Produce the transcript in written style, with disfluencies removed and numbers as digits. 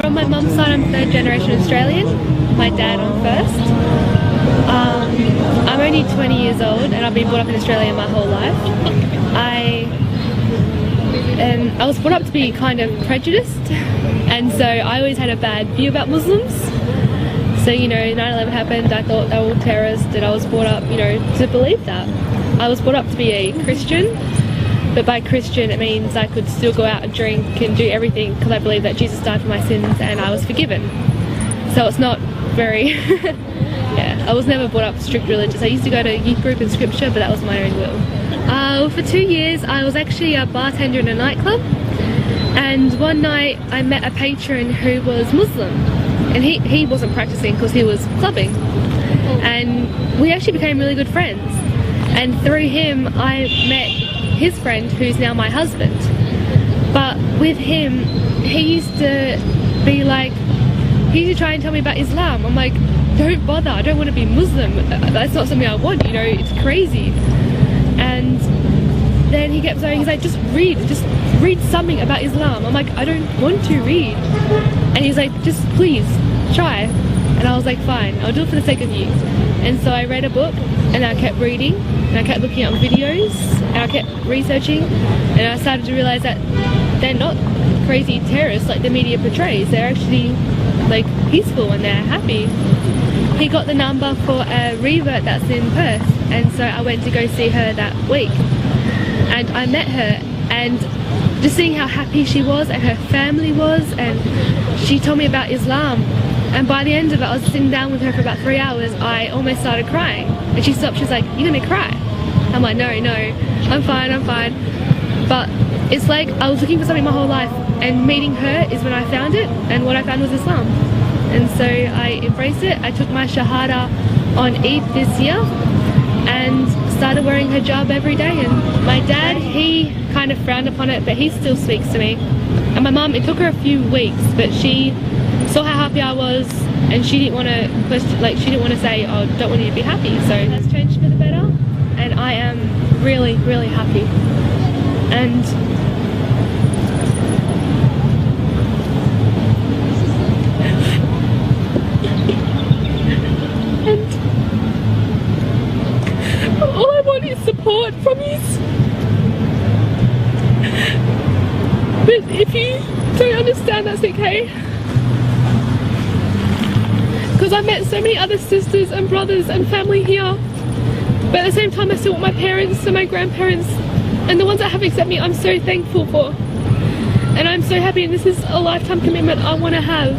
From my mum's side, I'm third generation Australian. My dad on first. I'm only 20 years old and I've been brought up in Australia my whole life. I was brought up to be kind of prejudiced, and so I always had a bad view about Muslims. So, you know, 9/11 happened, I thought they were all terrorists, and I was brought up, you know, to believe that. I was brought up to be a Christian, but by Christian it means I could still go out and drink and do everything because I believe that Jesus died for my sins and I was forgiven. So it's not very, yeah, I was never brought up strict religious. I used to go to youth group and scripture, but that was my own will. For 2 years I was actually a bartender in a nightclub, and one night I met a patron who was Muslim, and he wasn't practicing because he was clubbing, and we actually became really good friends, and through him I met his friend who's now my husband. But with him, he used to be like, he used to try and tell me about Islam. I'm like, don't bother, I don't want to be Muslim, that's not something I want, you know, it's crazy. And then he kept saying, he's like, just read something about Islam. I'm like, I don't want to read. And he's like, just please try. And I was like, fine, I'll do it for the sake of you. And so I read a book, and I kept reading, and I kept looking up videos, and I kept researching, and I started to realize that they're not crazy terrorists like the media portrays. They're actually like peaceful and they're happy. He got the number for a revert that's in Perth, and so I went to go see her that week, and I met her, and just seeing how happy she was and her family was, and she told me about Islam, and by the end of it I was sitting down with her for about 3 hours. I almost started crying, and she stopped. She was like, you're gonna cry? I'm like, no, I'm fine. But it's like I was looking for something my whole life, and meeting her is when I found it, and what I found was Islam. And so I embraced it. I took my Shahada on Eid this year and started wearing hijab every day. And my dad, he kind of frowned upon it, but he still speaks to me. And my mum, it took her a few weeks, but she saw how happy I was, and she didn't want to question, like, she didn't want to say, oh, don't want you to be happy. So it has changed for the better, and I am really, really happy. And all I want is support from you. But if you don't understand, that's okay. Because I've met so many other sisters and brothers and family here. But at the same time, I still want my parents and my grandparents and the ones that have accepted me. I'm so thankful for. And I'm so happy, and this is a lifetime commitment I want to have.